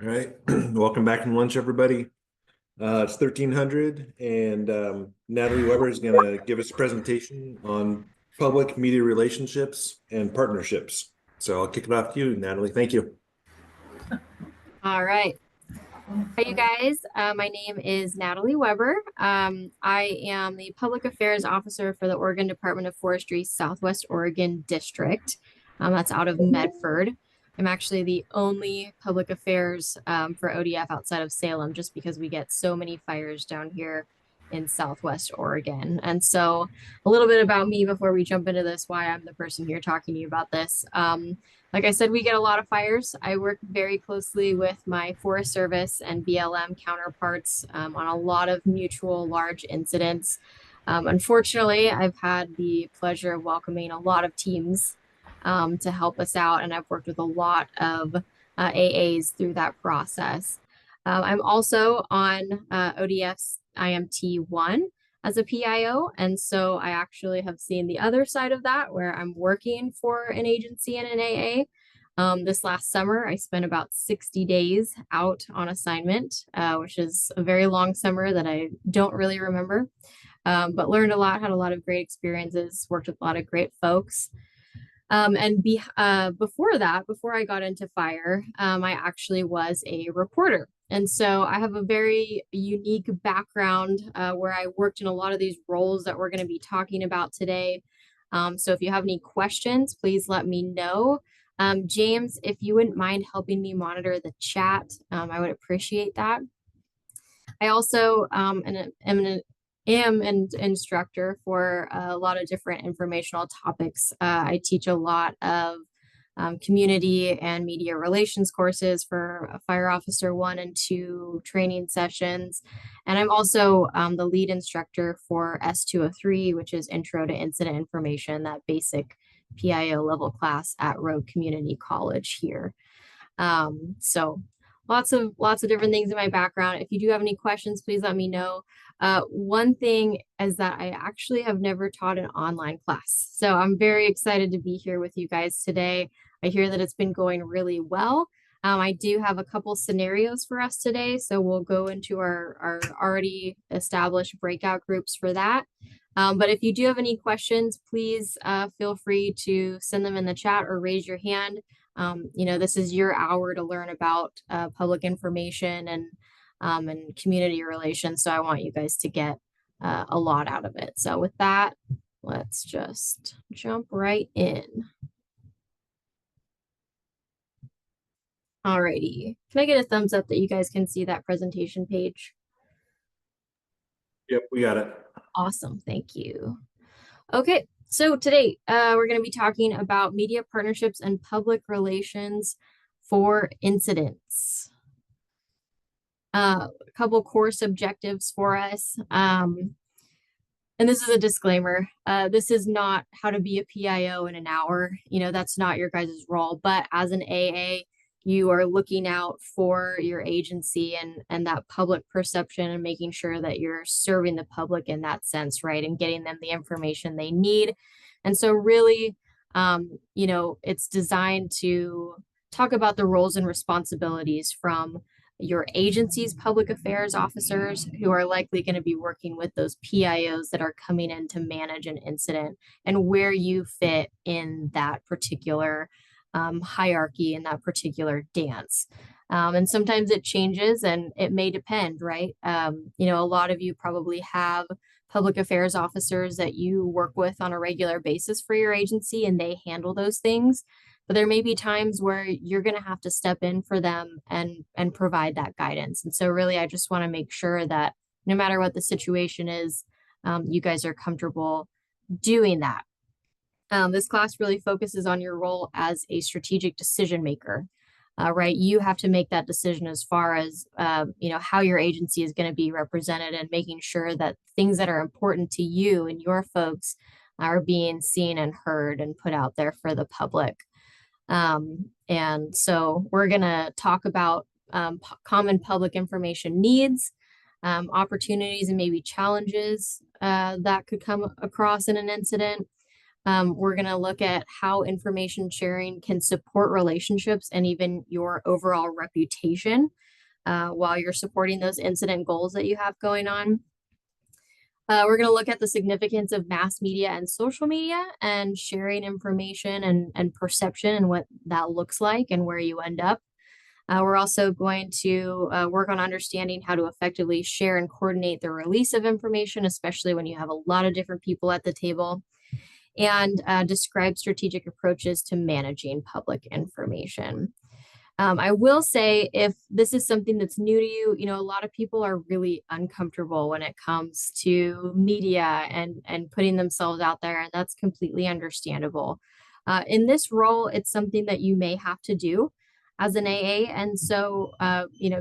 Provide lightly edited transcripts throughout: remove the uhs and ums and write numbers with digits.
All right, welcome back from lunch, everybody. It's 1300, and Natalie Weber is going to give us a presentation on public media relationships and partnerships. So I'll kick it off to you, Natalie. Thank you. All right. Hi, you guys. My name is Natalie Weber. I am the Public Affairs Officer for the Oregon Department of Forestry Southwest Oregon District. That's out of Medford. I'm actually the only public affairs for ODF outside of Salem, just because we get so many fires down here in Southwest Oregon. And so, a little bit about me before we jump into this, why I'm the person here talking to you about this. Like I said, we get a lot of fires. I work very closely with my Forest Service and BLM counterparts on a lot of mutual large incidents. Unfortunately, I've had the pleasure of welcoming a lot of teams to help us out, and I've worked with a lot of AAs through that process. I'm also on ODF's IMT1 as a PIO. And so I actually have seen the other side of that where I'm working for an agency and an AA. This last summer, I spent about 60 days out on assignment, which is a very long summer that I don't really remember, but learned a lot, had a lot of great experiences, worked with a lot of great folks. Before that, before I got into fire, I actually was a reporter. And so I have a very unique background where I worked in a lot of these roles that we're going to be talking about today. So if you have any questions, please let me know. James, if you wouldn't mind helping me monitor the chat, I would appreciate that. I also am an instructor for a lot of different informational topics. I teach a lot of community and media relations courses for Fire Officer 1 and 2 training sessions. And I'm also the lead instructor for S203, which is Intro to Incident Information, that basic PIO level class at Road Community College here. So lots of different things in my background. If you do have any questions, please let me know. One thing is that I actually have never taught an online class. So I'm very excited to be here with you guys today. I hear that it's been going really well. I do have a couple scenarios for us today. So we'll go into our already established breakout groups for that. But if you do have any questions, please feel free to send them in the chat or raise your hand. This is your hour to learn about public information and community relations. So I want you guys to get a lot out of it. So with that, let's just jump right in. Alrighty. Can I get a thumbs up that you guys can see that presentation page? Yep, we got it. Awesome. Thank you. Okay. So today we're going to be talking about media partnerships and public relations for incidents. A couple course objectives for us. And this is a disclaimer. This is not how to be a PIO in an hour. That's not your guys' role. But as an AA, you are looking out for your agency and that public perception and making sure that you're serving the public in that sense, right? And getting them the information they need. And so really, it's designed to talk about the roles and responsibilities from your agency's public affairs officers who are likely going to be working with those PIOs that are coming in to manage an incident and where you fit in that particular hierarchy in that particular dance. And sometimes it changes and it may depend, right? A lot of you probably have public affairs officers that you work with on a regular basis for your agency and they handle those things. But there may be times where you're going to have to step in for them and provide that guidance. And so really, I just want to make sure that no matter what the situation is, you guys are comfortable doing that. This class really focuses on your role as a strategic decision maker, right? You have to make that decision as far as, how your agency is going to be represented and making sure that things that are important to you and your folks are being seen and heard and put out there for the public. And so we're going to talk about common public information needs, opportunities and maybe challenges that could come across in an incident. We're going to look at how information sharing can support relationships and even your overall reputation while you're supporting those incident goals that you have going on. We're going to look at the significance of mass media and social media and sharing information and perception and what that looks like and where you end up. We're also going to work on understanding how to effectively share and coordinate the release of information, especially when you have a lot of different people at the table, and describe strategic approaches to managing public information. I will say, if this is something that's new to you, a lot of people are really uncomfortable when it comes to media and putting themselves out there, and that's completely understandable. In this role, it's something that you may have to do as an AA, and so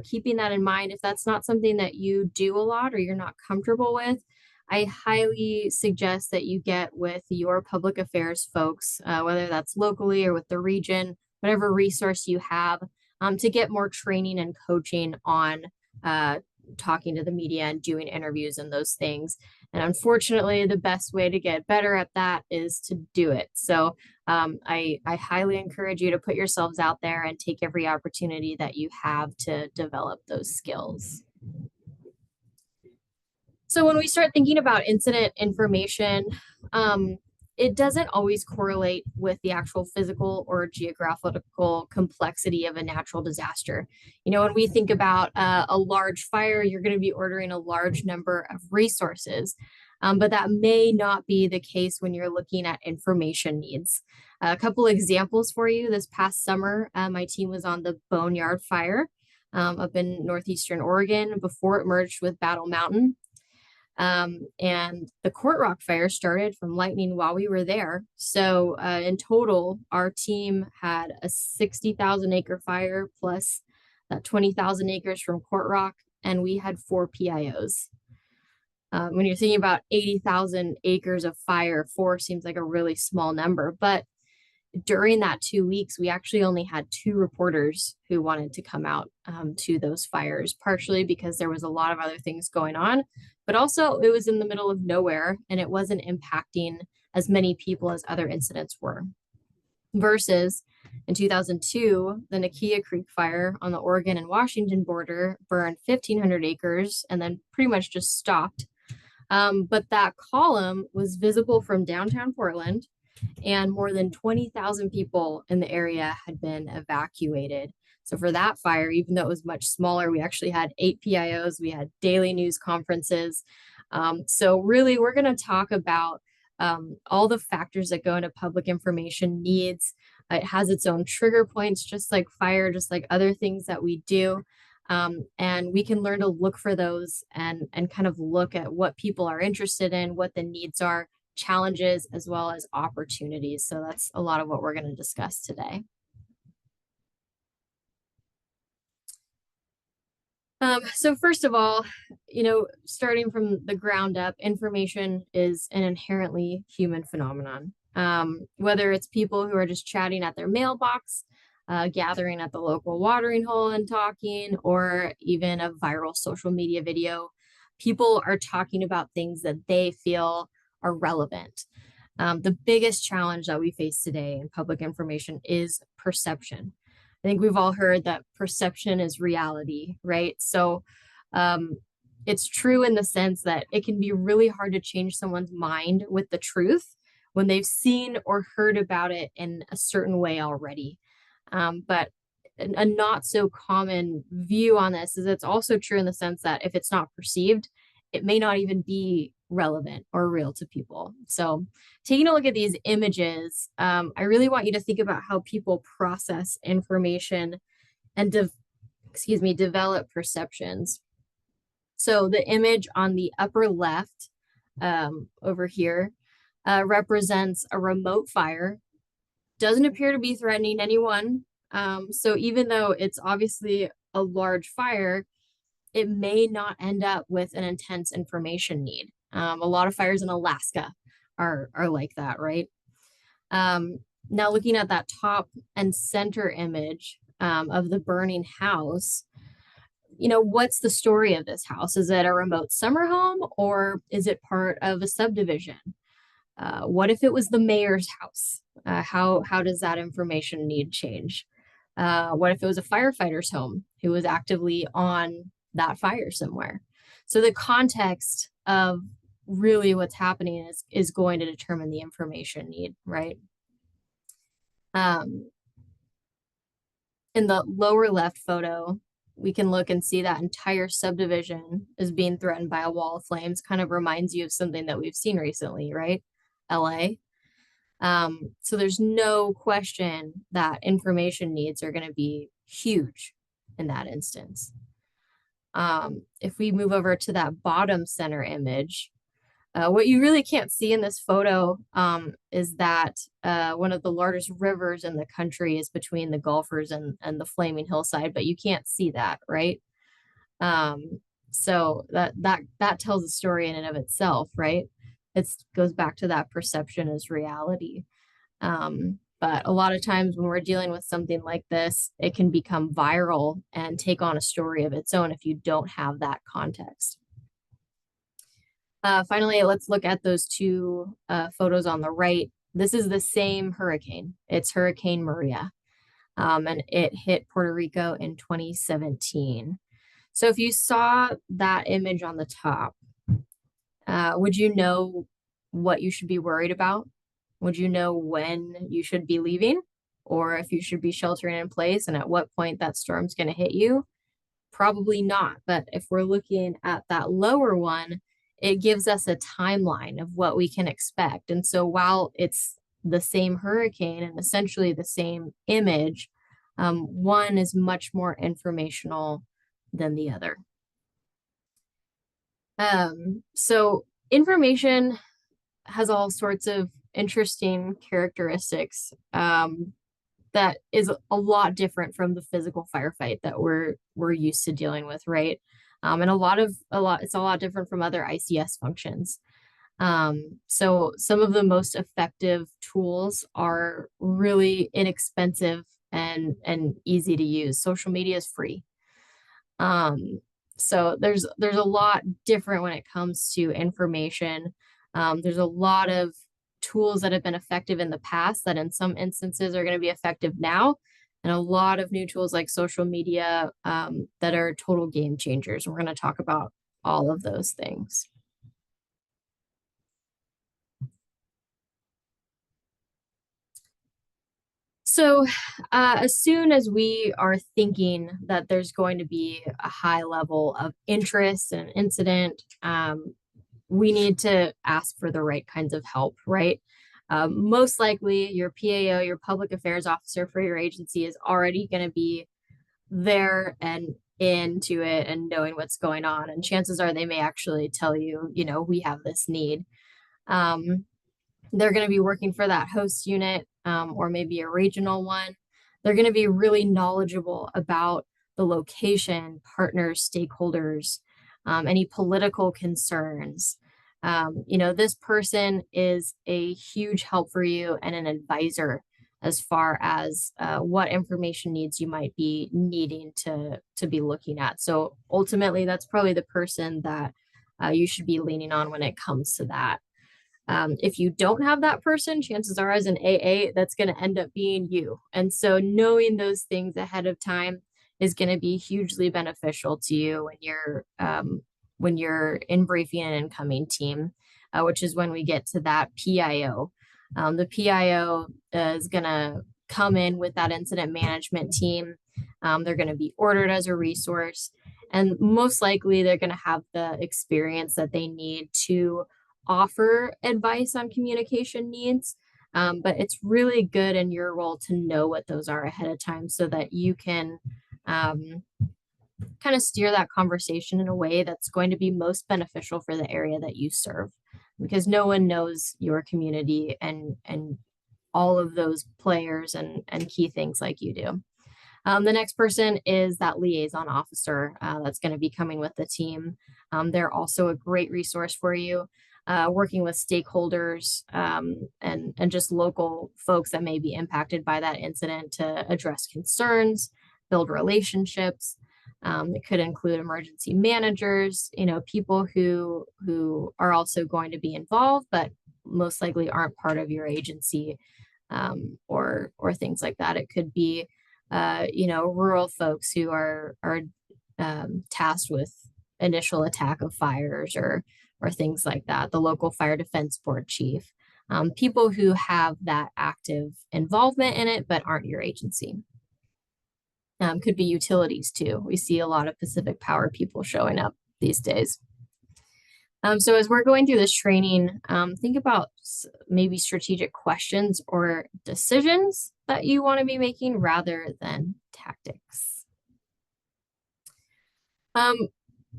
keeping that in mind, if that's not something that you do a lot or you're not comfortable with, I highly suggest that you get with your public affairs folks, whether that's locally or with the region, whatever resource you have, to get more training and coaching on talking to the media and doing interviews and those things. And unfortunately, the best way to get better at that is to do it. So I highly encourage you to put yourselves out there and take every opportunity that you have to develop those skills. So when we start thinking about incident information, it doesn't always correlate with the actual physical or geographical complexity of a natural disaster. When we think about a large fire, you're going to be ordering a large number of resources, but that may not be the case when you're looking at information needs. A couple examples for you. This past summer, my team was on the Boneyard Fire up in northeastern Oregon before it merged with Battle Mountain. And the Court Rock fire started from lightning while we were there. So in total, our team had a 60,000 acre fire plus that 20,000 acres from Court Rock, and we had 4 PIOs. When you're thinking about 80,000 acres of fire, 4 seems like a really small number, but during that 2 weeks, we actually only had 2 reporters who wanted to come out to those fires, partially because there was a lot of other things going on, but also it was in the middle of nowhere and it wasn't impacting as many people as other incidents were. Versus in 2002, the Nakia Creek fire on the Oregon and Washington border burned 1,500 acres and then pretty much just stopped. But that column was visible from downtown Portland, and more than 20,000 people in the area had been evacuated. So for that fire, even though it was much smaller, we actually had 8 PIOs, we had daily news conferences. So really, we're going to talk about all the factors that go into public information needs. It has its own trigger points, just like fire, just like other things that we do. And we can learn to look for those and kind of look at what people are interested in, what the needs are, challenges, as well as opportunities. So that's a lot of what we're going to discuss today. So first of all, starting from the ground up, information is an inherently human phenomenon. Whether it's people who are just chatting at their mailbox, gathering at the local watering hole and talking, or even a viral social media video, people are talking about things that they feel are relevant. The biggest challenge that we face today in public information is perception. I think we've all heard that perception is reality, right? So it's true in the sense that it can be really hard to change someone's mind with the truth when they've seen or heard about it in a certain way already. But a not so common view on this is it's also true in the sense that if it's not perceived, it may not even be relevant or real to people. So taking a look at these images, I really want you to think about how people process information and develop perceptions. So the image on the upper left over here represents a remote fire. Doesn't appear to be threatening anyone. So even though it's obviously a large fire, it may not end up with an intense information need. A lot of fires in Alaska are like that, right? Now looking at that top and center image of the burning house, what's the story of this house? Is it a remote summer home or is it part of a subdivision? What if it was the mayor's house? How does that information need change? What if it was a firefighter's home who was actively on that fire somewhere? So the context of really what's happening is going to determine the information need, right? Um, in the lower left photo, we can look and see that entire subdivision is being threatened by a wall of flames. Kind of reminds you of something that we've seen recently, right? LA. So there's no question that information needs are going to be huge in that instance. If we move over to that bottom center image, what you really can't see in this photo is that one of the largest rivers in the country is between the Golfers and the Flaming Hillside, but you can't see that, right? So that tells a story in and of itself, right? It goes back to that perception as reality. But a lot of times when we're dealing with something like this, it can become viral and take on a story of its own if you don't have that context. Finally, let's look at those two photos on the right. This is the same hurricane. It's Hurricane Maria, and it hit Puerto Rico in 2017. So if you saw that image on the top, would you know what you should be worried about? Would you know when you should be leaving or if you should be sheltering in place and at what point that storm's going to hit you? Probably not. But if we're looking at that lower one, it gives us a timeline of what we can expect. And so while it's the same hurricane and essentially the same image, one is much more informational than the other. So information has all sorts of interesting characteristics that is a lot different from the physical firefight that we're used to dealing with, right? And it's a lot different from other ICS functions. So some of the most effective tools are really inexpensive and easy to use. Social media is free. So there's a lot different when it comes to information. There's a lot of tools that have been effective in the past that in some instances are going to be effective now, and a lot of new tools like social media that are total game changers. We're going to talk about all of those things. So as soon as we are thinking that there's going to be a high level of interest in an incident, we need to ask for the right kinds of help, right? Most likely your PAO, your public affairs officer for your agency is already going to be there and into it and knowing what's going on. And chances are they may actually tell you, we have this need. They're going to be working for that host unit or maybe a regional one. They're going to be really knowledgeable about the location, partners, stakeholders, any political concerns. This person is a huge help for you and an advisor as far as what information needs you might be needing to be looking at. So ultimately, that's probably the person that you should be leaning on when it comes to that. If you don't have that person, chances are as an AA, that's going to end up being you. And so knowing those things ahead of time is going to be hugely beneficial to you when you're in briefing an incoming team, which is when we get to that PIO. The PIO is going to come in with that incident management team. They're going to be ordered as a resource, and most likely they're going to have the experience that they need to offer advice on communication needs. But it's really good in your role to know what those are ahead of time so that you can kind of steer that conversation in a way that's going to be most beneficial for the area that you serve, because no one knows your community and all of those players and key things like you do. The next person is that liaison officer that's going to be coming with the team. They're also a great resource for you, working with stakeholders and just local folks that may be impacted by that incident to address concerns, build relationships. It could include emergency managers, people who are also going to be involved, but most likely aren't part of your agency, or things like that. It could be, rural folks who are tasked with initial attack of fires or things like that. The local fire defense board chief, people who have that active involvement in it but aren't your agency. Could be utilities too. We see a lot of Pacific Power people showing up these days. So as we're going through this training, think about maybe strategic questions or decisions that you want to be making rather than tactics.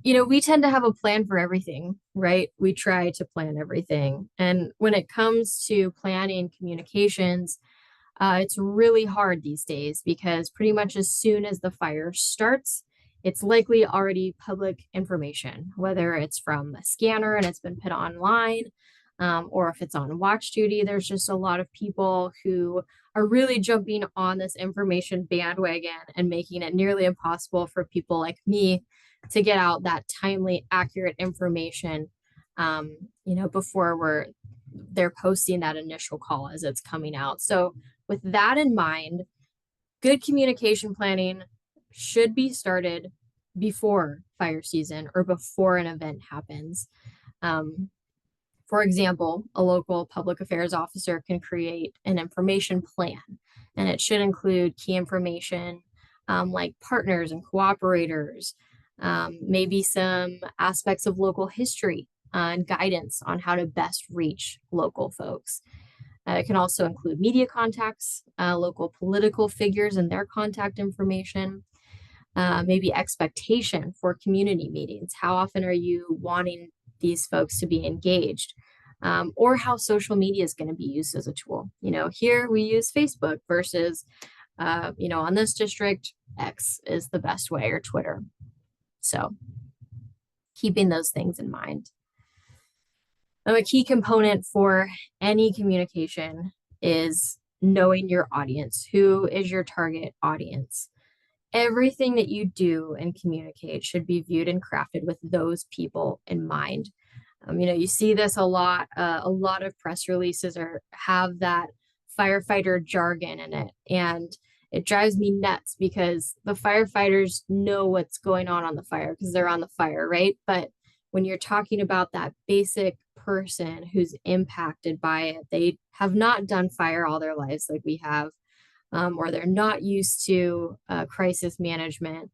We tend to have a plan for everything, right? We try to plan everything. And when it comes to planning communications, it's really hard these days because pretty much as soon as the fire starts, it's likely already public information, whether it's from a scanner and it's been put online, or if it's on watch duty. There's just a lot of people who are really jumping on this information bandwagon and making it nearly impossible for people like me to get out that timely, accurate information, before they're posting that initial call as it's coming out. So with that in mind, good communication planning should be started before fire season or before an event happens. For example, a local public affairs officer can create an information plan, and it should include key information like partners and cooperators, maybe some aspects of local history and guidance on how to best reach local folks. It can also include media contacts, local political figures and their contact information, maybe expectation for community meetings. How often are you wanting these folks to be engaged? Or how social media is going to be used as a tool. Here we use Facebook versus, on this district, X is the best way, or Twitter. So keeping those things in mind. A key component for any communication is knowing your audience. Who is your target audience? Everything that you do and communicate should be viewed and crafted with those people in mind. You see this a lot. A lot of press releases have that firefighter jargon in it, and it drives me nuts because the firefighters know what's going on the fire because they're on the fire, right? But when you're talking about that basic person who's impacted by it, they have not done fire all their lives like we have, or they're not used to crisis management.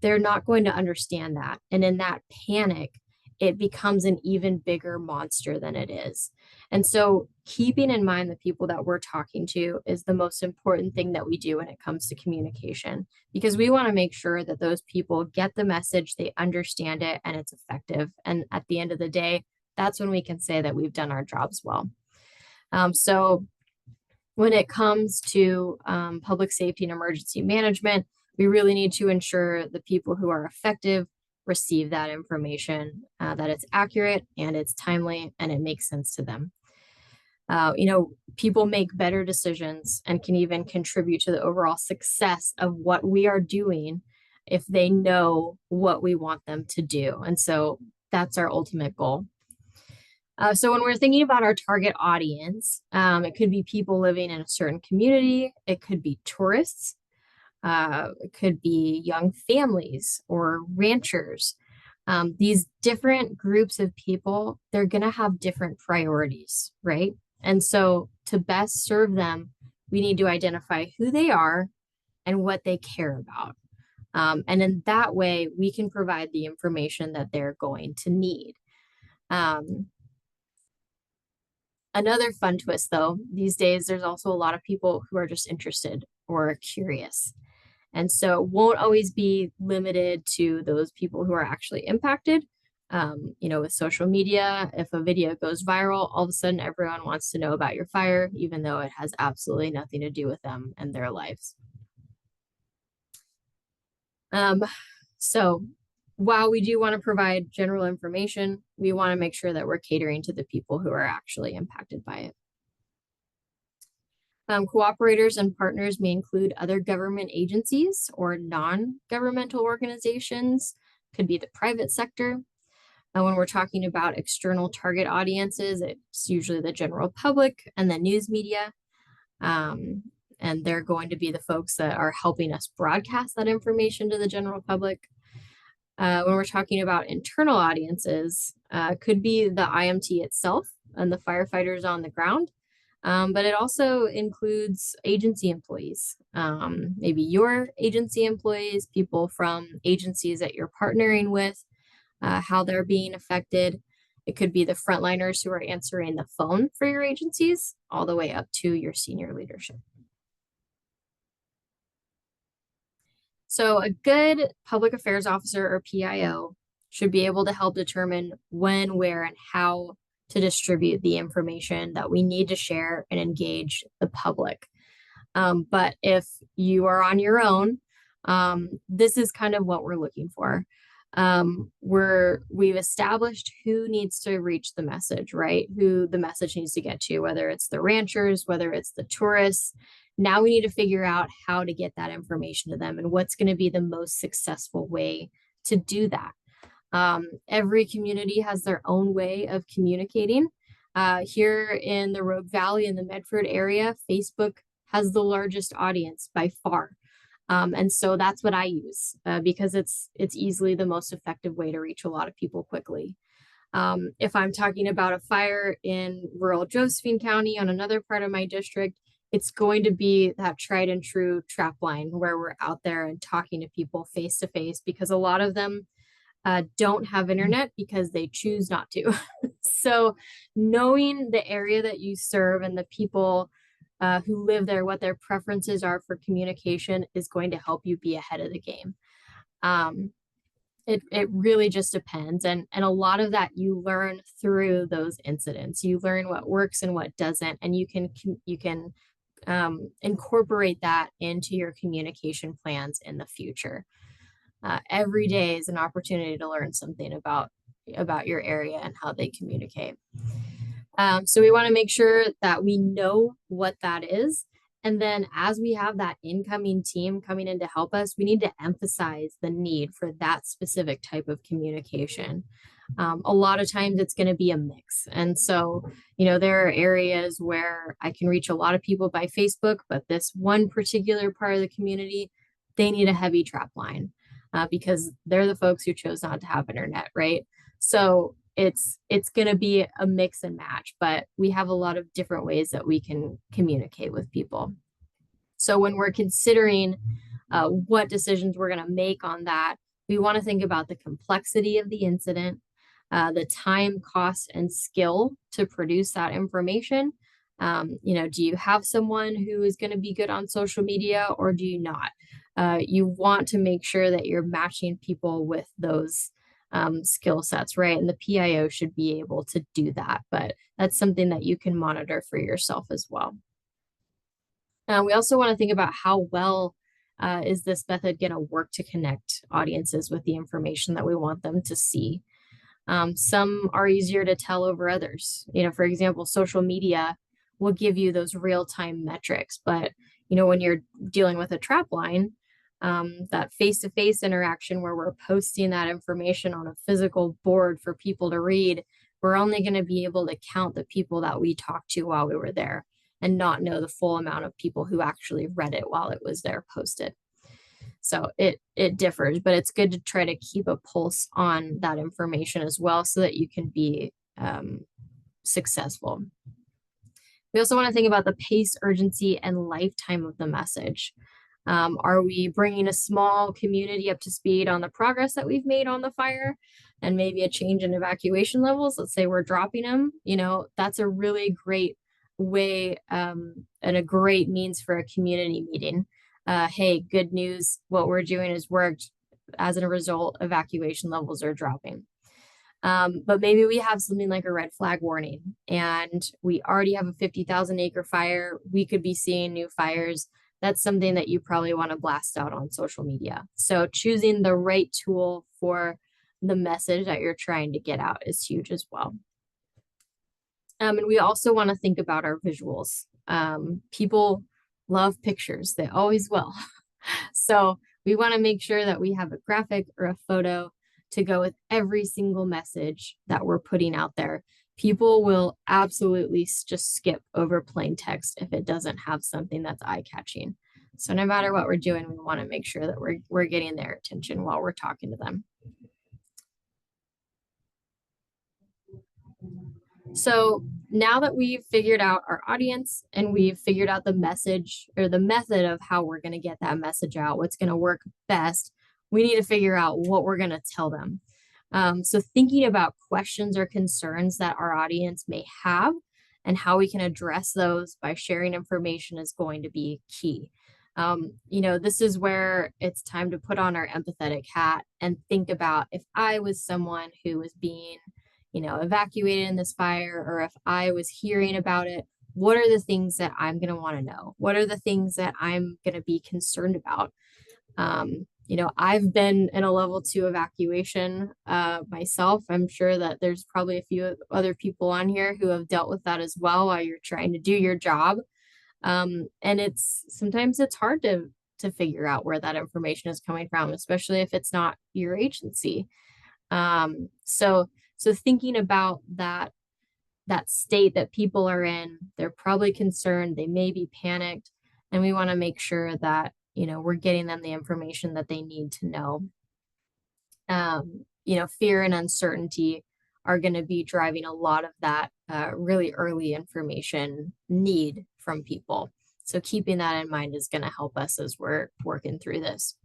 They're not going to understand that. And in that panic, it becomes an even bigger monster than it is. And so keeping in mind the people that we're talking to is the most important thing that we do when it comes to communication, because we want to make sure that those people get the message, they understand it, and it's effective. And at the end of the day, that's when we can say that we've done our jobs well. So when it comes to public safety and emergency management, we really need to ensure the people who are effective receive that information, that it's accurate and it's timely and it makes sense to them. People make better decisions and can even contribute to the overall success of what we are doing if they know what we want them to do. And so that's our ultimate goal. So when we're thinking about our target audience, it could be people living in a certain community. It could be tourists. It could be young families or ranchers. These different groups of people, they're going to have different priorities, right? And so to best serve them, we need to identify who they are and what they care about. And in that way, we can provide the information that they're going to need. Another fun twist, though, these days, there's also a lot of people who are just interested or curious. And so won't always be limited to those people who are actually impacted. With social media, if a video goes viral, all of a sudden everyone wants to know about your fire, even though it has absolutely nothing to do with them and their lives. So while we do want to provide general information, we want to make sure that we're catering to the people who are actually impacted by it. Cooperators and partners may include other government agencies or non-governmental organizations, could be the private sector. When we're talking about external target audiences, it's usually the general public and the news media. And they're going to be the folks that are helping us broadcast that information to the general public. When we're talking about internal audiences, could be the IMT itself and the firefighters on the ground. But it also includes agency employees, maybe your agency employees, people from agencies that you're partnering with, how they're being affected. It could be the frontliners who are answering the phone for your agencies, all the way up to your senior leadership. So a good public affairs officer or PIO should be able to help determine when, where, and how to distribute the information that we need to share and engage the public. But if you are on your own, this is kind of what we're looking for. We've established who needs to reach the message, right? Who the message needs to get to, whether it's the ranchers, whether it's the tourists. Now we need to figure out how to get that information to them and what's going to be the most successful way to do that. Every community has their own way of communicating. Here in the Rogue Valley in the Medford area, Facebook has the largest audience by far. And so that's what I use because it's easily the most effective way to reach a lot of people quickly. If I'm talking about a fire in rural Josephine County on another part of my district, it's going to be that tried and true trap line where we're out there and talking to people face to face because a lot of them don't have internet because they choose not to. So knowing the area that you serve and the people who live there, what their preferences are for communication is going to help you be ahead of the game. It really just depends. And a lot of that you learn through those incidents. You learn what works and what doesn't, and you can incorporate that into your communication plans in the future. Every day is an opportunity to learn something about your area and how they communicate. So we want to make sure that we know what that is. And then as we have that incoming team coming in to help us, we need to emphasize the need for that specific type of communication. A lot of times it's going to be a mix. And so, there are areas where I can reach a lot of people by Facebook, but this one particular part of the community, they need a heavy trap line because they're the folks who chose not to have internet, right? So it's going to be a mix and match, but we have a lot of different ways that we can communicate with people. So when we're considering what decisions we're going to make on that, we want to think about the complexity of the incident, the time, cost, and skill to produce that information. Do you have someone who is going to be good on social media or do you not? You want to make sure that you're matching people with those skill sets, right? And the PIO should be able to do that, but that's something that you can monitor for yourself as well. We also want to think about how well is this method going to work to connect audiences with the information that we want them to see. Some are easier to tell over others. For example, social media will give you those real-time metrics, but when you're dealing with a trap line, that face-to-face interaction where we're posting that information on a physical board for people to read, we're only going to be able to count the people that we talked to while we were there and not know the full amount of people who actually read it while it was there posted. So it differs, but it's good to try to keep a pulse on that information as well so that you can be successful. We also want to think about the pace, urgency, and lifetime of the message. Are we bringing a small community up to speed on the progress that we've made on the fire and maybe a change in evacuation levels? Let's say we're dropping them, that's a really great way and a great means for a community meeting. Hey, good news, what we're doing has worked. As a result, evacuation levels are dropping. But maybe we have something like a red flag warning and we already have a 50,000 acre fire. We could be seeing new fires. That's something that you probably want to blast out on social media. So choosing the right tool for the message that you're trying to get out is huge as well. And we also want to think about our visuals. People love pictures. They always will. So we want to make sure that we have a graphic or a photo to go with every single message that we're putting out there. People will absolutely just skip over plain text if it doesn't have something that's eye-catching. So no matter what we're doing, we want to make sure that we're getting their attention while we're talking to them. So now that we've figured out our audience and we've figured out the message or the method of how we're going to get that message out, what's going to work best, we need to figure out what we're going to tell them. So thinking about questions or concerns that our audience may have and how we can address those by sharing information is going to be key. This is where it's time to put on our empathetic hat and think about if I was someone who was being evacuated in this fire, or if I was hearing about it, what are the things that I'm going to want to know? What are the things that I'm going to be concerned about? I've been in a level 2 evacuation myself. I'm sure that there's probably a few other people on here who have dealt with that as well while you're trying to do your job. And sometimes it's hard to figure out where that information is coming from, especially if it's not your agency. So thinking about that state that people are in, they're probably concerned, they may be panicked, and we want to make sure that, we're getting them the information that they need to know. Fear and uncertainty are going to be driving a lot of that really early information need from people. So keeping that in mind is going to help us as we're working through this.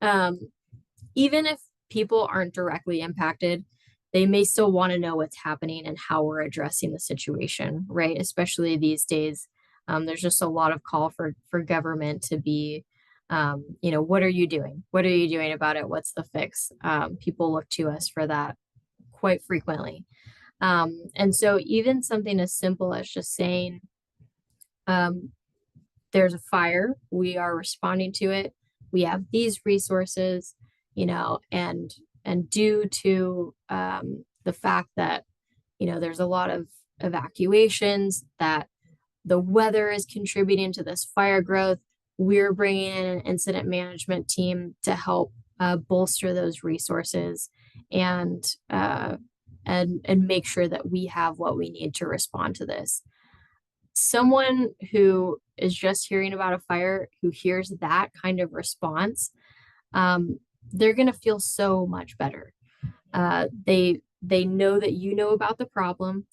Even if people aren't directly impacted, they may still want to know what's happening and how we're addressing the situation, right? Especially these days, there's just a lot of call for government to be, what are you doing? What are you doing about it? What's the fix? People look to us for that quite frequently. And so even something as simple as just saying, there's a fire, we are responding to it, we have these resources, and due to the fact that, there's a lot of evacuations, that the weather is contributing to this fire growth, we're bringing in an incident management team to help bolster those resources and make sure that we have what we need to respond to this. Someone who is just hearing about a fire, who hears that kind of response, they're going to feel so much better. They know that you know about the problem,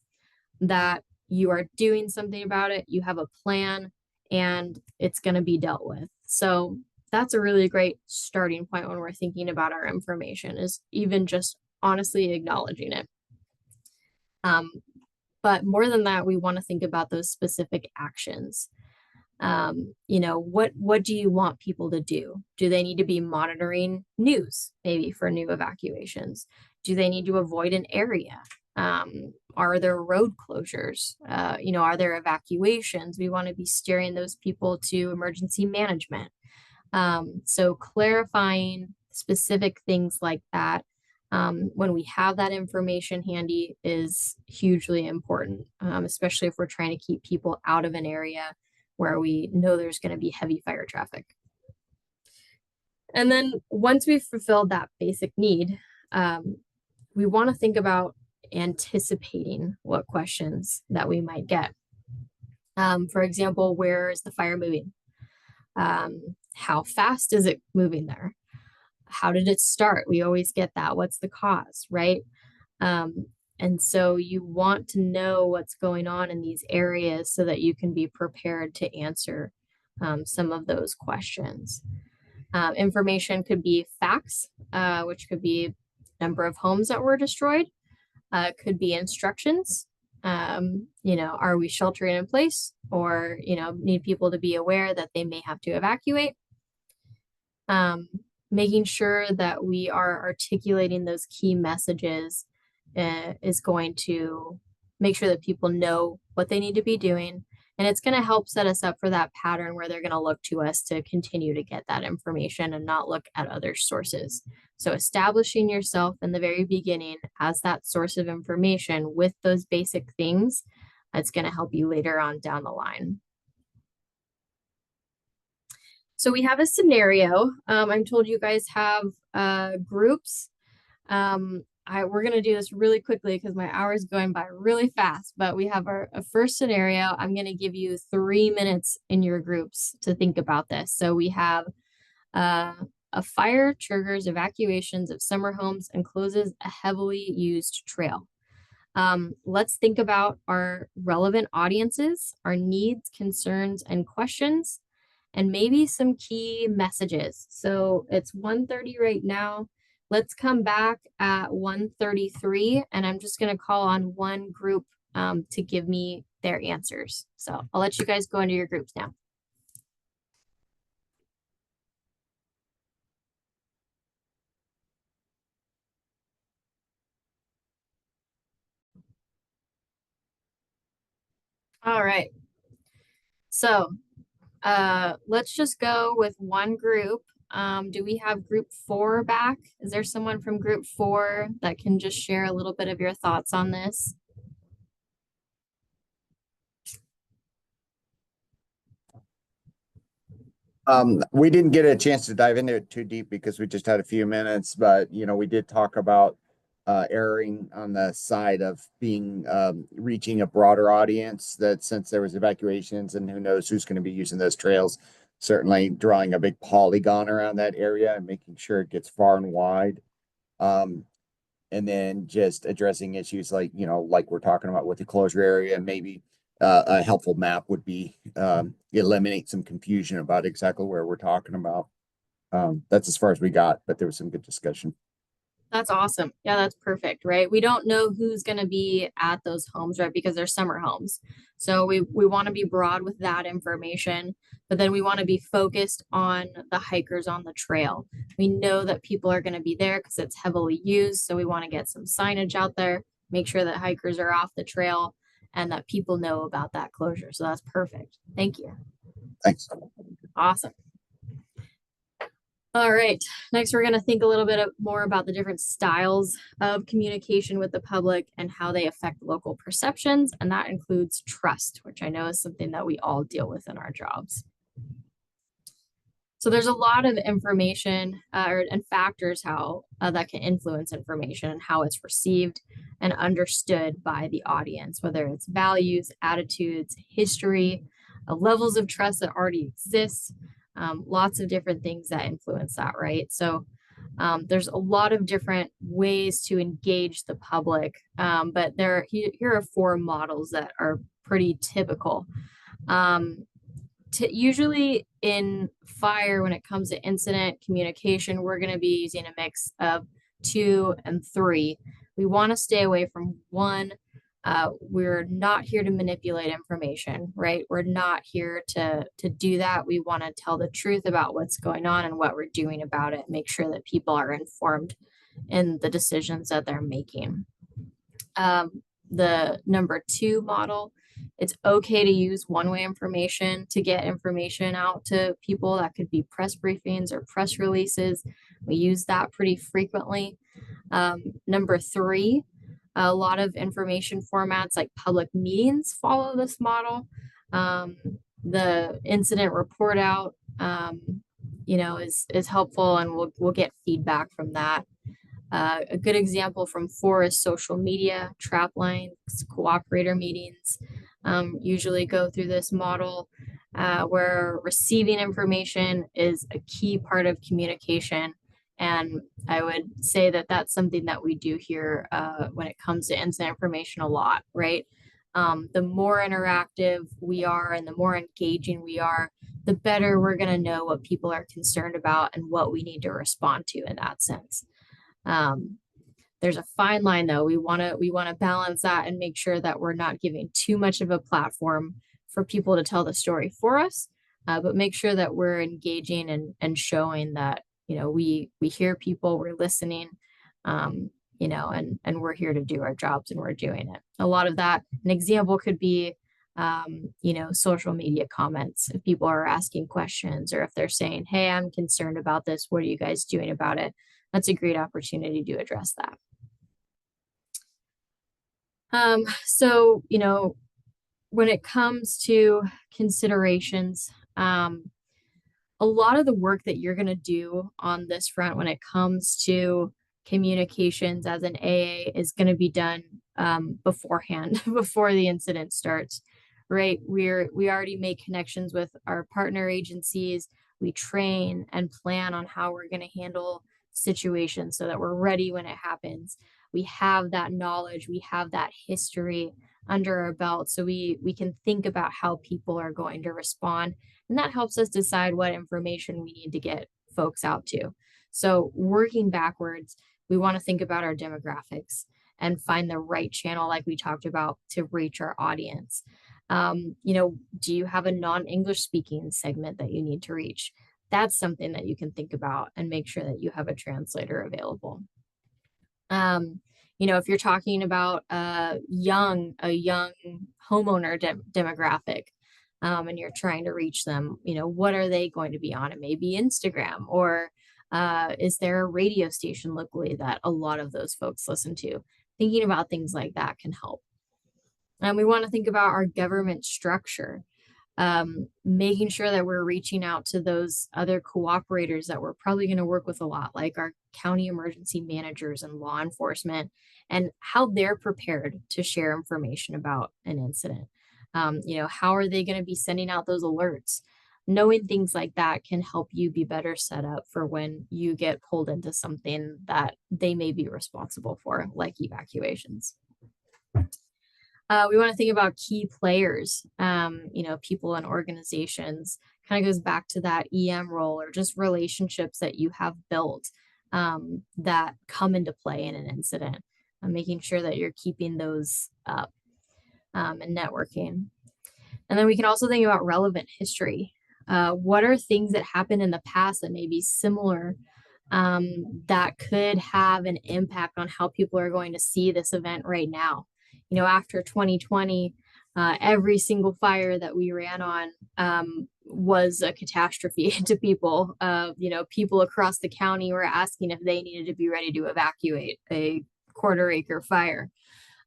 that you are doing something about it, you have a plan, and it's going to be dealt with. So that's a really great starting point when we're thinking about our information, is even just honestly acknowledging it. But more than that, we want to think about those specific actions. What do you want people to do? Do they need to be monitoring news, maybe for new evacuations? Do they need to avoid an area? Are there road closures? Are there evacuations? We want to be steering those people to emergency management. So clarifying specific things like that, when we have that information handy, is hugely important, especially if we're trying to keep people out of an area where we know there's going to be heavy fire traffic. And then once we've fulfilled that basic need, we want to think about anticipating what questions that we might get. For example, where is the fire moving? How fast is it moving there? How did it start? We always get that. What's the cause, right? And so you want to know what's going on in these areas so that you can be prepared to answer some of those questions. Information could be facts, which could be number of homes that were destroyed. Could be instructions. Are we sheltering in place, or, need people to be aware that they may have to evacuate? Making sure that we are articulating those key messages is going to make sure that people know what they need to be doing. And it's going to help set us up for that pattern where they're going to look to us to continue to get that information and not look at other sources. So establishing yourself in the very beginning as that source of information with those basic things, it's going to help you later on down the line. So we have a scenario. I'm told you guys have groups We're gonna do this really quickly because my hour is going by really fast, but we have our a first scenario. I'm gonna give you 3 minutes in your groups to think about this. So we have uh, a fire triggers evacuations of summer homes and closes a heavily used trail. Let's think about our relevant audiences, our needs, concerns, and questions, and maybe some key messages. So it's 1:30 right now. Let's come back at 1:33, and I'm just going to call on one group to give me their answers. So I'll let you guys go into your groups now. All right. So let's just go with one group. Do we have group 4 back? Is there someone from group 4 that can just share a little bit of your thoughts on this? We didn't get a chance to dive into it too deep because we just had a few minutes, but we did talk about erring on the side of being reaching a broader audience, that since there was evacuations and who knows who's going to be using those trails, certainly drawing a big polygon around that area and making sure it gets far and wide. Um, and then just addressing issues like like we're talking about with the closure area, and maybe a helpful map would be eliminate some confusion about exactly where we're talking about. That's as far as we got, but there was some good discussion. That's awesome. Yeah, that's perfect, right? We don't know who's going to be at those homes, right? Because they're summer homes. So we want to be broad with that information, but then we want to be focused on the hikers on the trail. We know that people are going to be there because it's heavily used. So we want to get some signage out there, make sure that hikers are off the trail and that people know about that closure. So that's perfect. Thank you. Thanks. Awesome. All right, next we're going to think a little bit more about the different styles of communication with the public and how they affect local perceptions, and that includes trust, which I know is something that we all deal with in our jobs. So there's a lot of information and factors how that can influence information and how it's received and understood by the audience, whether it's values, attitudes, history, levels of trust that already exist, lots of different things that influence that, right? So there's a lot of different ways to engage the public, but here are 4 models that are pretty typical. Usually in fire, when it comes to incident communication, we're going to be using a mix of 2 and 3. We want to stay away from 1. We're not here to manipulate information, right? We're not here to do that. We want to tell the truth about what's going on and what we're doing about it. Make sure that people are informed in the decisions that they're making. The number 2 model, it's okay to use one-way information to get information out to people. That could be press briefings or press releases. We use that pretty frequently. Number 3, a lot of information formats like public meetings follow this model. The incident report out, is helpful, and we'll get feedback from that. A good example from 4 is social media, trap lines, cooperator meetings, usually go through this model where receiving information is a key part of communication. And I would say that that's something that we do here when it comes to incident information a lot, right? The more interactive we are and the more engaging we are, the better we're going to know what people are concerned about and what we need to respond to in that sense. There's a fine line though. We want to balance that and make sure that we're not giving too much of a platform for people to tell the story for us, but make sure that we're engaging and showing that, we hear people, we're listening, and we're here to do our jobs and we're doing it. A lot of that, an example could be, social media comments. If people are asking questions or if they're saying, hey, I'm concerned about this, what are you guys doing about it? That's a great opportunity to address that. So, when it comes to considerations, a lot of the work that you're going to do on this front when it comes to communications as an AA is going to be done beforehand, before the incident starts, right? We already make connections with our partner agencies. We train and plan on how we're going to handle situations so that we're ready when it happens. We have that knowledge, we have that history under our belt, so we can think about how people are going to respond, and that helps us decide what information we need to get folks out to. So working backwards, we want to think about our demographics and find the right channel, like we talked about, to reach our audience. Do you have a non-English speaking segment that you need to reach? That's something that you can think about and make sure that you have a translator available. If you're talking about a young homeowner demographic, and you're trying to reach them, what are they going to be on? It may be Instagram, or is there a radio station locally that a lot of those folks listen to? Thinking about things like that can help. And we want to think about our government structure, making sure that we're reaching out to those other cooperators that we're probably going to work with a lot, like our county emergency managers and law enforcement, and how they're prepared to share information about an incident. How are they going to be sending out those alerts? Knowing things like that can help you be better set up for when you get pulled into something that they may be responsible for, like evacuations. We want to think about key players, people and organizations. Kind of goes back to that EM role, or just relationships that you have built that come into play in an incident, making sure that you're keeping those up, and networking. And then we can also think about relevant history. What are things that happened in the past that may be similar, that could have an impact on how people are going to see this event right now? After 2020, every single fire that we ran on was a catastrophe to people. People across the county were asking if they needed to be ready to evacuate a quarter-acre fire.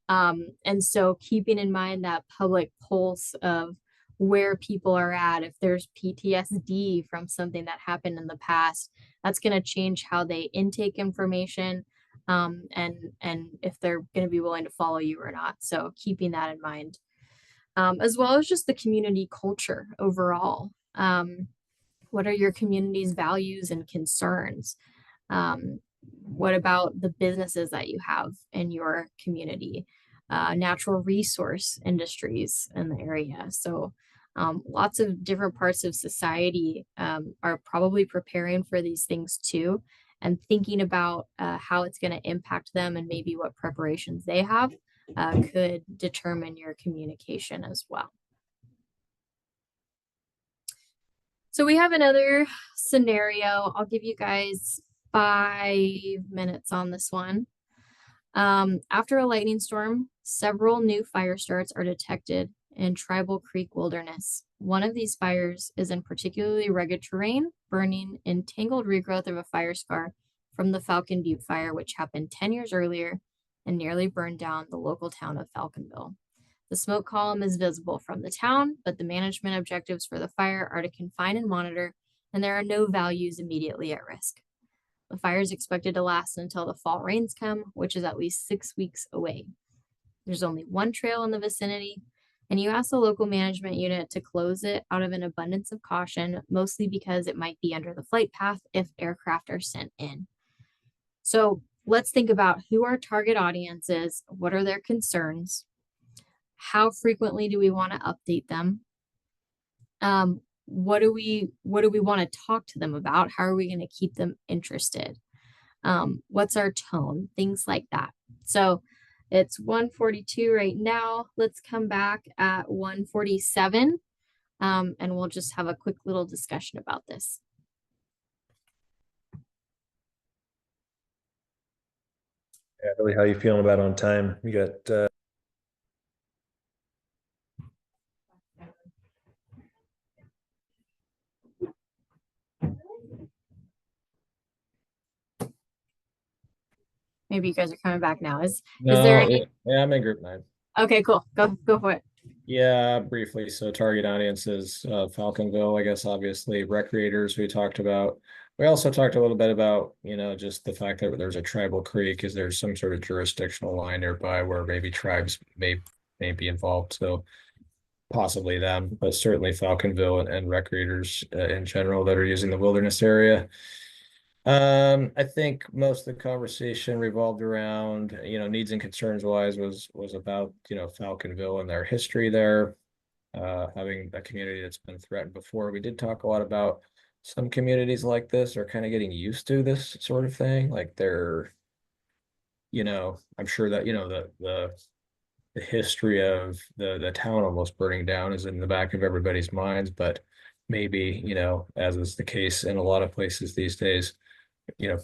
And so keeping in mind that public pulse of where people are at, if there's PTSD from something that happened in the past, that's going to change how they intake information, and if they're going to be willing to follow you or not. So keeping that in mind, as well as just the community culture overall. What are your community's values and concerns? What about the businesses that you have in your community? Natural resource industries in the area. So lots of different parts of society are probably preparing for these things too, and thinking about how it's going to impact them, and maybe what preparations they have could determine your communication as well. So we have another scenario. I'll give you guys 5 minutes on this one. After a lightning storm, several new fire starts are detected in Tribal Creek Wilderness. One of these fires is in particularly rugged terrain, burning in tangled regrowth of a fire scar from the Falcon Butte fire, which happened 10 years earlier and nearly burned down the local town of Falconville. The smoke column is visible from the town, but the management objectives for the fire are to confine and monitor, and there are no values immediately at risk. The fire is expected to last until the fall rains come, which is at least 6 weeks away. There's only one trail in the vicinity, and you ask the local management unit to close it out of an abundance of caution, mostly because it might be under the flight path if aircraft are sent in. So let's think about who our target audience is, what are their concerns, how frequently do we want to update them, what do we want to talk to them about, how are we going to keep them interested, what's our tone, things like that. So it's 1:42 right now. Let's come back at 1:47, and we'll just have a quick little discussion about this. Yeah, really, how you feeling about on time? You got Maybe you guys are coming back now. Is No, there any? yeah, I'm in group 9. Okay, cool. Go for it. Yeah, briefly. So target audiences, Falconville, I guess, obviously recreators we talked about. We also talked a little bit about, just the fact that there's a tribal creek. Is there some sort of jurisdictional line nearby where maybe tribes may be involved? So possibly them, but certainly Falconville and recreators in general that are using the wilderness area. I think most of the conversation revolved around, needs and concerns wise was about, Falconville and their history there, having a community that's been threatened before. We did talk a lot about some communities like this are kind of getting used to this sort of thing. Like they're, I'm sure that, the history of the town almost burning down is in the back of everybody's minds, but maybe, as is the case in a lot of places these days,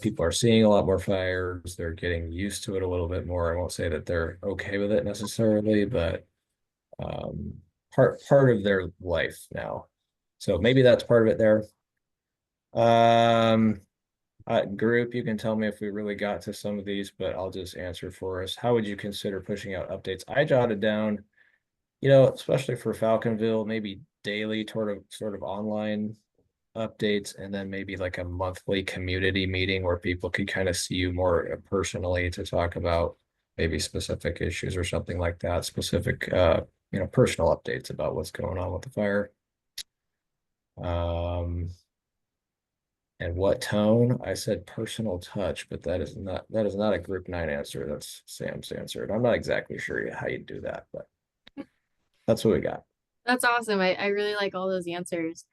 people are seeing a lot more fires. They're getting used to it a little bit more. I won't say that they're okay with it necessarily, but part of their life now. So maybe that's part of it there. Group, you can tell me if we really got to some of these, but I'll just answer for us. How would you consider pushing out updates? I jotted down, especially for Falconville, maybe daily sort of online updates, and then maybe like a monthly community meeting where people could kind of see you more personally to talk about maybe specific issues or something like that, specific personal updates about what's going on with the fire. And what tone? I said personal touch, but that is not a group 9 answer. That's Sam's answer. And I'm not exactly sure how you do that, but that's what we got. That's awesome. I really like all those answers.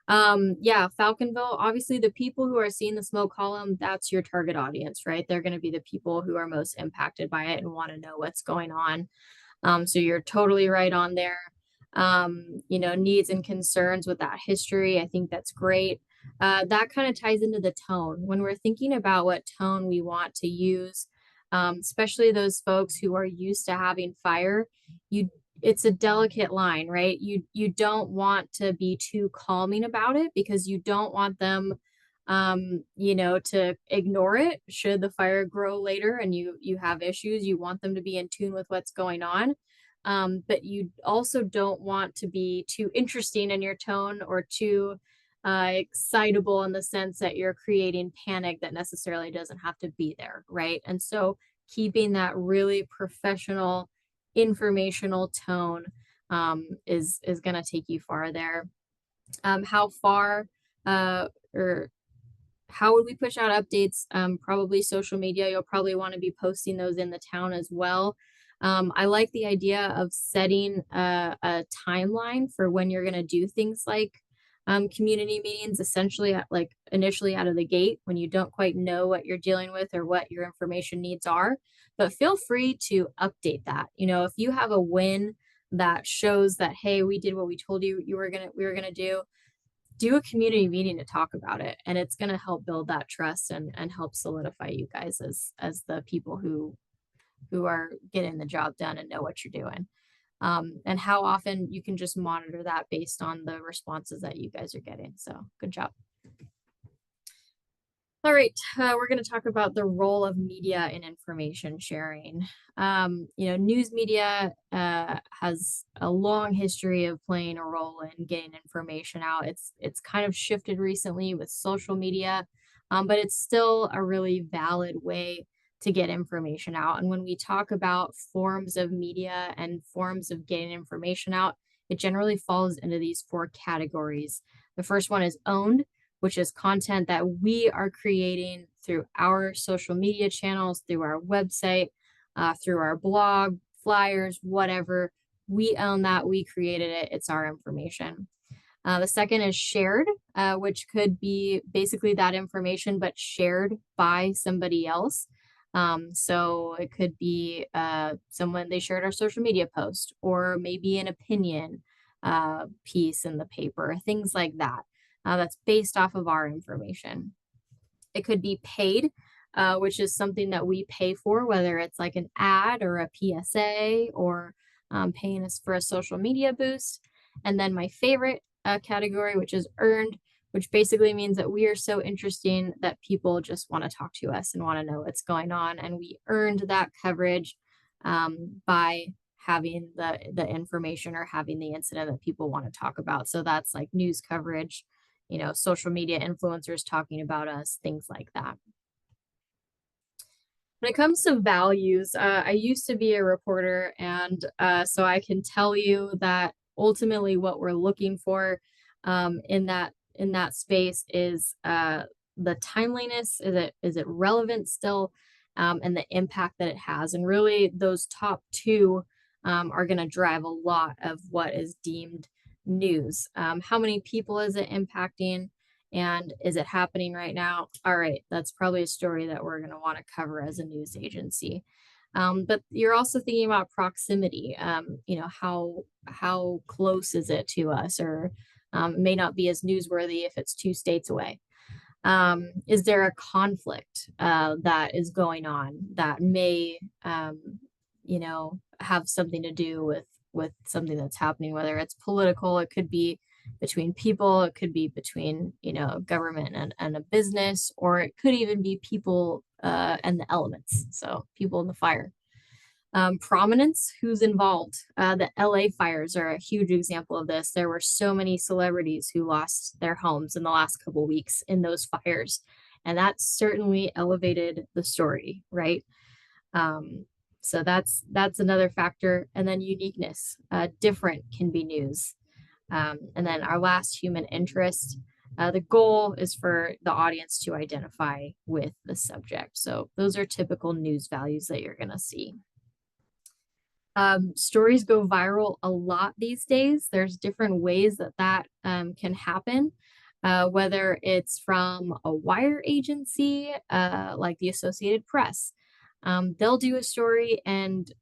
Yeah, Falconville, obviously the people who are seeing the smoke column, that's your target audience, right? They're going to be the people who are most impacted by it and want to know what's going on. So you're totally right on there. Needs and concerns with that history. I think that's great. That kind of ties into the tone. When we're thinking about what tone we want to use, especially those folks who are used to having fire, it's a delicate line, right? You don't want to be too calming about it because you don't want them to ignore it should the fire grow later and you have issues. You want them to be in tune with what's going on. But you also don't want to be too interesting in your tone or too excitable in the sense that you're creating panic that necessarily doesn't have to be there, right? And so keeping that really professional, informational tone is going to take you far there. How far or how would we push out updates? Probably social media. You'll probably want to be posting those in the town as well. I like the idea of setting a timeline for when you're going to do things like community meetings, essentially like initially out of the gate when you don't quite know what you're dealing with or what your information needs are. But feel free to update that. If you have a win that shows that, hey, we did what we told you we were gonna do a community meeting to talk about it, and it's going to help build that trust and help solidify you guys as the people who are getting the job done and know what you're doing. And how often you can just monitor that based on the responses that you guys are getting. So good job. All right, we're going to talk about the role of media in information sharing. News media has a long history of playing a role in getting information out. It's kind of shifted recently with social media, but it's still a really valid way to get information out. And when we talk about forms of media and forms of getting information out, it generally falls into these 4 categories. The first one is owned, which is content that we are creating through our social media channels, through our website, through our blog, flyers, whatever. We own that. We created it. It's our information. The second is shared, which could be basically that information, but shared by somebody else. So it could be someone, they shared our social media post, or maybe an opinion piece in the paper, things like that. That's based off of our information. It could be paid, which is something that we pay for, whether it's like an ad or a PSA or paying us for a social media boost. And then my favorite category, which is earned, which basically means that we are so interesting that people just want to talk to us and want to know what's going on. And we earned that coverage by having the information or having the incident that people want to talk about. So that's like news coverage, social media influencers talking about us, things like that. When it comes to values, I used to be a reporter, and so I can tell you that ultimately what we're looking for in that space is the timeliness. Is it relevant still, and the impact that it has. And really, those top two are going to drive a lot of what is deemed news. How many people is it impacting? And is it happening right now? All right, that's probably a story that we're going to want to cover as a news agency. But you're also thinking about proximity. How close is it to us, or it may not be as newsworthy if it's 2 states away. Is there a conflict that is going on that may, have something to do with something that's happening, whether it's political, it could be between people, it could be between, government and a business, or it could even be people and the elements. So people in the fire. Prominence, who's involved. The LA fires are a huge example of this. There were so many celebrities who lost their homes in the last couple of weeks in those fires. And that certainly elevated the story, right? So that's another factor. And then uniqueness. Different can be news. And then our last, human interest. The goal is for the audience to identify with the subject. So those are typical news values that you're going to see. Stories go viral a lot these days. There's different ways that can happen, whether it's from a wire agency, like the Associated Press. They'll do a story and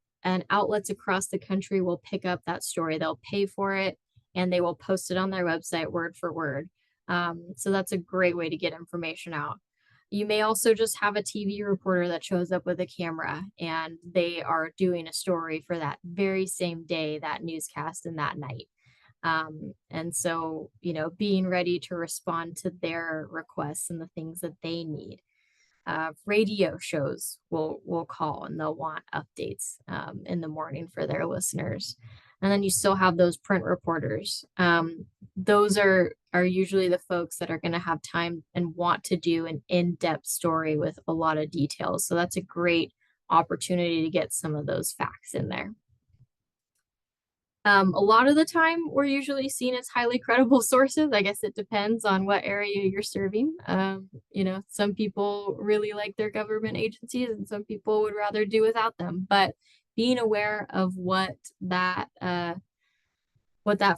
outlets across the country will pick up that story. They'll pay for it and they will post it on their website word for word. So that's a great way to get information out. You may also just have a TV reporter that shows up with a camera and they are doing a story for that very same day, that newscast and that night. And so, being ready to respond to their requests and the things that they need. Radio shows will call and they'll want updates in the morning for their listeners. And then you still have those print reporters. Those are usually the folks that are going to have time and want to do an in-depth story with a lot of details. So that's a great opportunity to get some of those facts in there. A lot of the time, we're usually seen as highly credible sources. I guess it depends on what area you're serving. Some people really like their government agencies and some people would rather do without them. But being aware of what that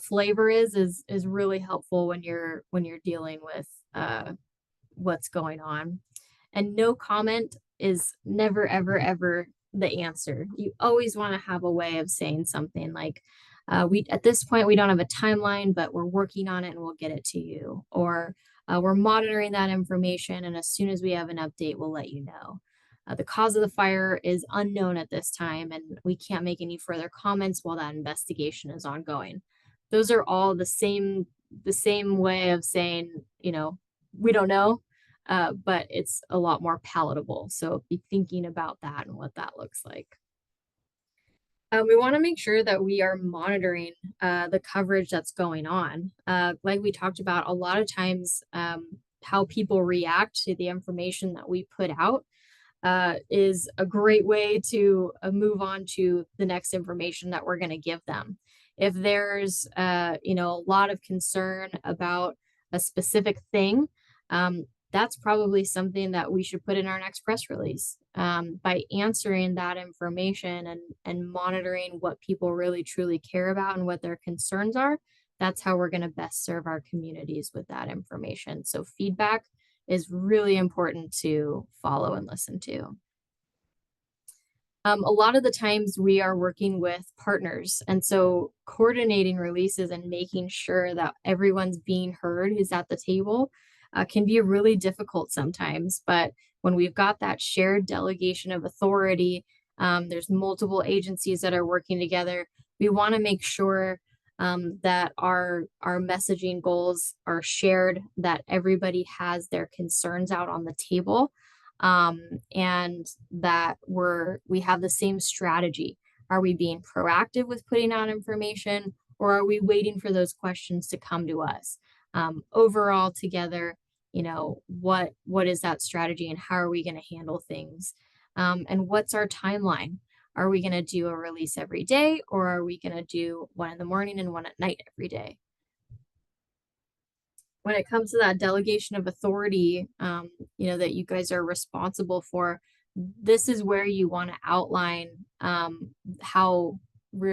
flavor is really helpful when you're dealing with what's going on. And no comment is never, ever, ever the answer. You always want to have a way of saying something like, at this point, we don't have a timeline, but we're working on it and we'll get it to you. Or we're monitoring that information, and as soon as we have an update, we'll let you know. The cause of the fire is unknown at this time, and we can't make any further comments while that investigation is ongoing. Those are all the same way of saying, we don't know, but it's a lot more palatable. So be thinking about that and what that looks like. We want to make sure that we are monitoring the coverage that's going on. Like we talked about, a lot of times how people react to the information that we put out is a great way to move on to the next information that we're going to give them. If there's a lot of concern about a specific thing, that's probably something that we should put in our next press release. By answering that information and monitoring what people really truly care about and what their concerns are, that's how we're going to best serve our communities with that information. So feedback is really important to follow and listen to. A lot of the times we are working with partners, and so coordinating releases and making sure that everyone's being heard who's at the table can be really difficult sometimes. But when we've got that shared delegation of authority, there's multiple agencies that are working together. We want to make sure that our messaging goals are shared, that everybody has their concerns out on the table, and that we have the same strategy. Are we being proactive with putting out information, or are we waiting for those questions to come to us? Overall, together, what is that strategy and how are we going to handle things? And what's our timeline? Are we going to do a release every day, or are we going to do one in the morning and one at night every day? When it comes to that delegation of authority, that you guys are responsible for, this is where you want to outline how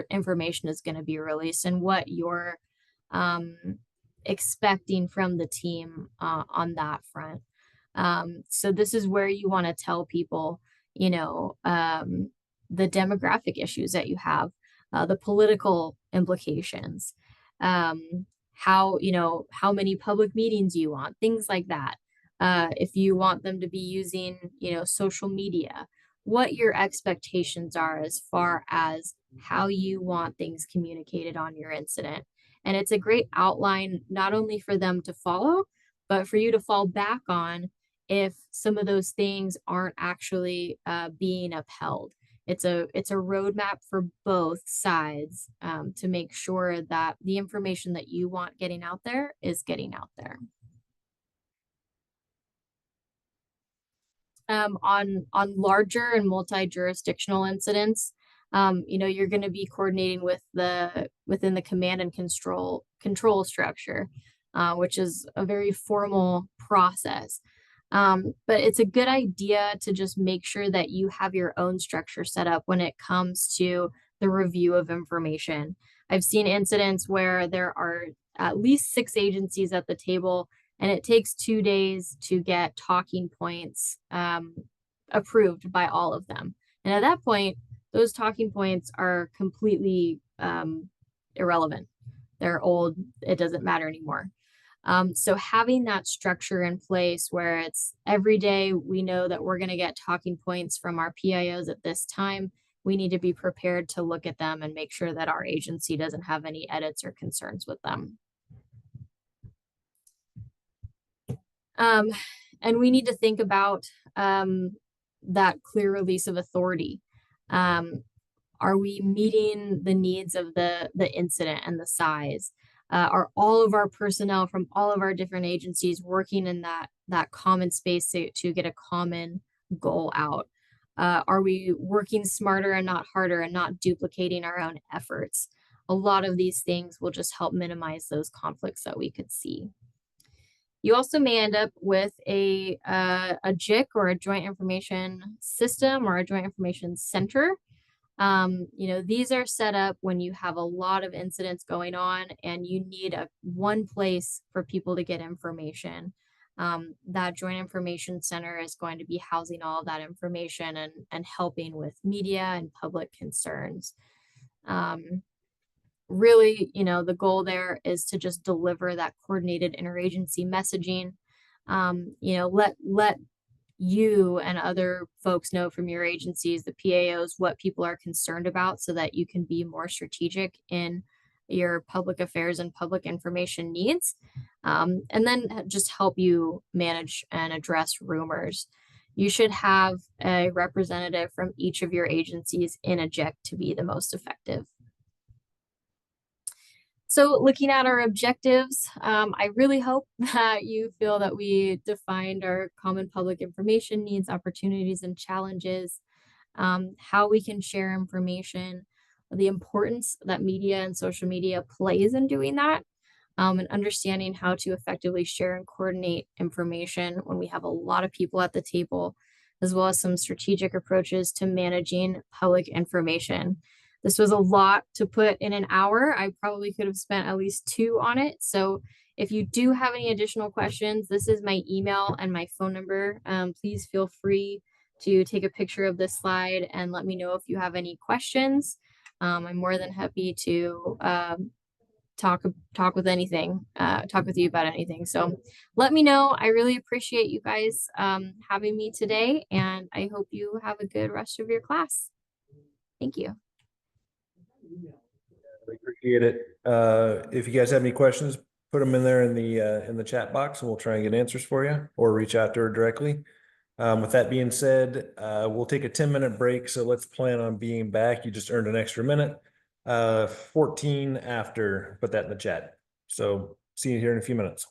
information is going to be released and what you're expecting from the team on that front. So this is where you want to tell people, the demographic issues that you have, the political implications, how many public meetings you want, things like that. If you want them to be using, social media, what your expectations are as far as how you want things communicated on your incident. And it's a great outline, not only for them to follow, but for you to fall back on if some of those things aren't actually being upheld. It's a roadmap for both sides to make sure that the information that you want getting out there is getting out there. On larger and multi-jurisdictional incidents, you're going to be coordinating with within the command and control structure, which is a very formal process. But it's a good idea to just make sure that you have your own structure set up when it comes to the review of information. I've seen incidents where there are at least 6 agencies at the table, and it takes 2 days to get talking points approved by all of them. And at that point, those talking points are completely irrelevant. They're old. It doesn't matter anymore. So having that structure in place where it's every day, we know that we're going to get talking points from our PIOs at this time. We need to be prepared to look at them and make sure that our agency doesn't have any edits or concerns with them. And we need to think about that clear release of authority. Are we meeting the needs of the incident and the size? Are all of our personnel from all of our different agencies working in that common space to get a common goal out? Are we working smarter and not harder and not duplicating our own efforts? A lot of these things will just help minimize those conflicts that we could see. You also may end up with a JIC, or a Joint Information System, or a Joint Information Center. These are set up when you have a lot of incidents going on and you need one place for people to get information. That Joint Information Center is going to be housing all of that information and helping with media and public concerns. Really, the goal there is to just deliver that coordinated interagency messaging. Let you and other folks know from your agencies, the PAOs, what people are concerned about so that you can be more strategic in your public affairs and public information needs. And then just help you manage and address rumors. You should have a representative from each of your agencies in a JIC to be the most effective. So looking at our objectives, I really hope that you feel that we defined our common public information needs, opportunities, and challenges, how we can share information, the importance that media and social media plays in doing that, and understanding how to effectively share and coordinate information when we have a lot of people at the table, as well as some strategic approaches to managing public information. This was a lot to put in an hour. I probably could have spent at least 2 on it. So if you do have any additional questions, this is my email and my phone number. Please feel free to take a picture of this slide and let me know if you have any questions. I'm more than happy to talk with anything, talk with you about anything. So let me know. I really appreciate you guys having me today, and I hope you have a good rest of your class. Thank you. We appreciate it. If you guys have any questions, put them in there in the chat box and we'll try and get answers for you, or reach out to her directly. With that being said, we'll take a 10-minute break. So let's plan on being back. You just earned an extra minute. 14 after, put that in the chat. So see you here in a few minutes.